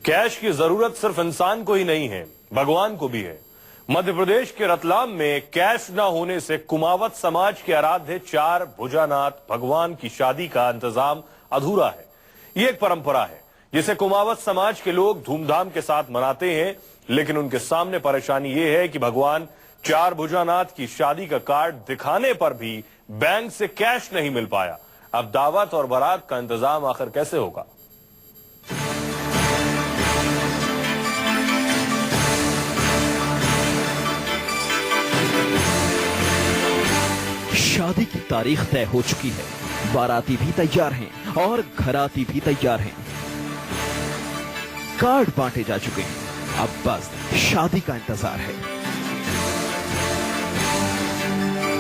Cash की जरूरत सिर्फ इंसान को ही नहीं है, भगवान को भी है। मध्य प्रदेश के रतलाम में कैश न होने से कुमावत समाज के आराध्य चार भुजानाथ भगवान की शादी का इंतजाम अधूरा है। ये एक परंपरा है जिसे कुमावत समाज के लोग धूमधाम के साथ मनाते हैं, लेकिन उनके सामने परेशानी ये है कि भगवान चार भुजानाथ की शादी का कार्ड दिखाने पर भी बैंक से कैश नहीं मिल पाया। अब दावत और बारात का इंतजाम आखिर कैसे होगा? शादी की तारीख तय हो चुकी है, बाराती भी तैयार हैं और घराती भी तैयार हैं। कार्ड बांटे जा चुके हैं, अब बस शादी का इंतजार है।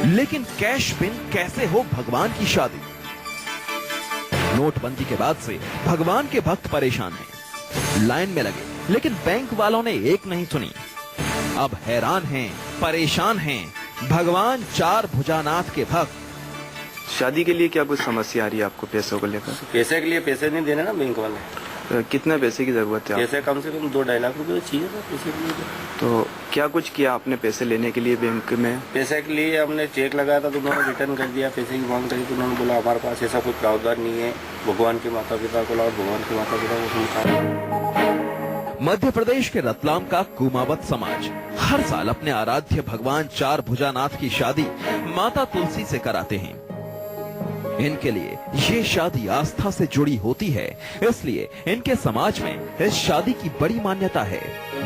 लेकिन कैश बिन कैसे हो भगवान की शादी? नोटबंदी के बाद से भगवान के भक्त परेशान हैं, लाइन में लगे, लेकिन बैंक वालों ने एक नहीं सुनी। अब हैरान हैं, परेशान हैं भगवान चार भुजानाथ के भक्त। शादी के लिए क्या कुछ समस्या आ रही है आपको पैसों को लेकर? पैसे के लिए पैसे नहीं देने ना बैंक वाले। कितने पैसे की जरूरत है? पैसे कम से कम 2-2.5 लाख रुपए चाहिए था पैसे के लिए। तो क्या कुछ किया आपने पैसे लेने के लिए बैंक में? पैसे के लिए हमने चेक लगाया था तो उन्होंने रिटर्न कर दिया। पैसे की मांग करी तो उन्होंने बोला हमारे पास ऐसा कोई प्रावधान नहीं है, भगवान के माता पिता को लाओ, भगवान के माता पिता को समझाओ। मध्य प्रदेश के रतलाम का कुमावत समाज हर साल अपने आराध्य भगवान चार भुजानाथ की शादी माता तुलसी से कराते हैं। इनके लिए ये शादी आस्था से जुड़ी होती है, इसलिए इनके समाज में इस शादी की बड़ी मान्यता है।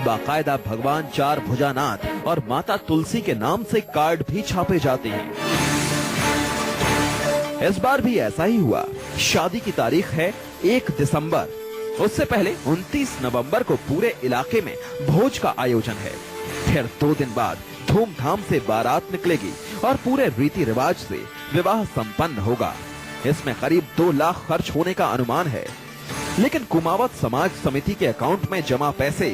बाकायदा भगवान चार भुजानाथ और माता तुलसी के नाम से कार्ड भी छापे जाते हैं। इस बार भी ऐसा ही हुआ। शादी की तारीख है 1 दिसंबर। उससे पहले 29 नवंबर को पूरे इलाके में भोज का आयोजन है। फिर 2 दिन बाद धूमधाम से बारात निकलेगी और पूरे रीति रिवाज से विवाह संपन्न होगा। इसमें करीब 2 लाख खर्च होने का अनुमान है। लेकिन कुमावत समाज समिति के अकाउंट में जमा पैसे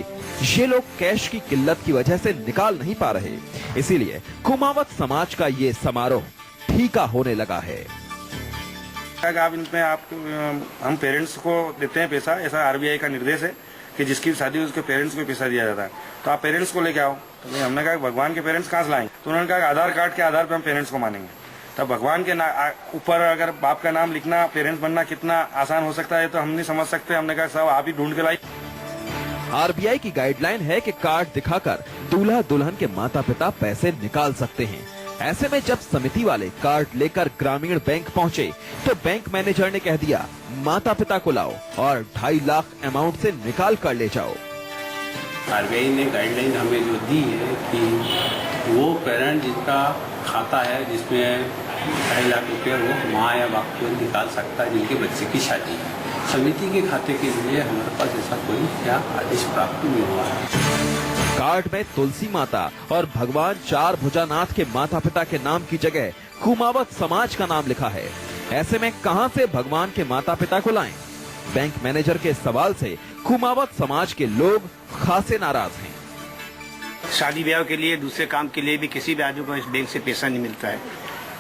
ये लोग कैश की किल्लत की वजह से निकाल नहीं पा रहे, इसीलिए कुमावत समाज का ये समारोह फीका होने लगा है। आप इनमें हम पेरेंट्स को देते हैं पैसा, ऐसा आरबीआई का निर्देश है कि जिसकी शादी उसके पेरेंट्स को पैसा दिया जाता है। तो आप पेरेंट्स को लेके आओ। तो हमने कहा भगवान के पेरेंट्स कहाँ से लाएंगे? तो उन्होंने कहा आधार कार्ड के आधार पर हम पेरेंट्स को मानेंगे। तब भगवान के ऊपर अगर बाप का नाम लिखना, पेरेंट्स बनना कितना आसान हो सकता है तो हम नहीं समझ सकते। हमने कहा सब आप ही ढूंढ के लाई। आरबीआई की गाइडलाइन है कि कार्ड दिखाकर दूल्हा दुल्हन के माता पिता पैसे निकाल सकते हैं। ऐसे में जब समिति वाले कार्ड लेकर ग्रामीण बैंक पहुंचे तो बैंक मैनेजर ने कह दिया माता पिता को लाओ और 2.5 लाख अमाउंट से निकाल कर ले जाओ। आरबीआई ने गाइडलाइन हमें जो दी है कि वो पेरेंट जिसका खाता है जिसमें 2.5 लाख रुपये वो माँ या बाप को निकाल सकता है जिनके बच्चे की शादी है। समिति के खाते के लिए हमारे पास ऐसा कोई क्या आदेश प्राप्त नहीं हुआ है। कार्ड में तुलसी माता और भगवान चार भुजानाथ के माता पिता के नाम की जगह कुमावत समाज का नाम लिखा है। ऐसे में कहां से भगवान के माता पिता को लाएं? बैंक मैनेजर के सवाल से कुमावत समाज के लोग खासे नाराज हैं। शादी ब्याह के लिए, दूसरे काम के लिए भी किसी भी आदमी को इस बैंक से पैसा नहीं मिलता है।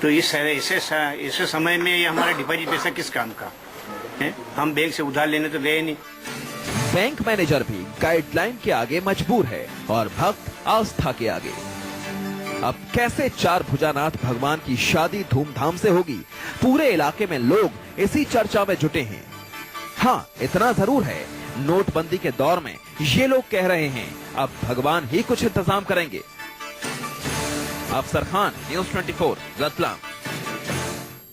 तो इस ऐसे समय में ये हमारा डिपॉजिट पैसा किस काम का है? हम बैंक से उधार लेने तो गए नहीं। बैंक मैनेजर भी गाइडलाइन के आगे मजबूर है और भक्त आस्था के आगे। अब कैसे चार भुजानाथ भगवान की शादी धूमधाम से होगी? पूरे इलाके में लोग इसी चर्चा में जुटे हैं। हाँ, इतना जरूर है, नोटबंदी के दौर में ये लोग कह रहे हैं अब भगवान ही कुछ इंतजाम करेंगे। अफसर खान, न्यूज़ 24, रतलाम।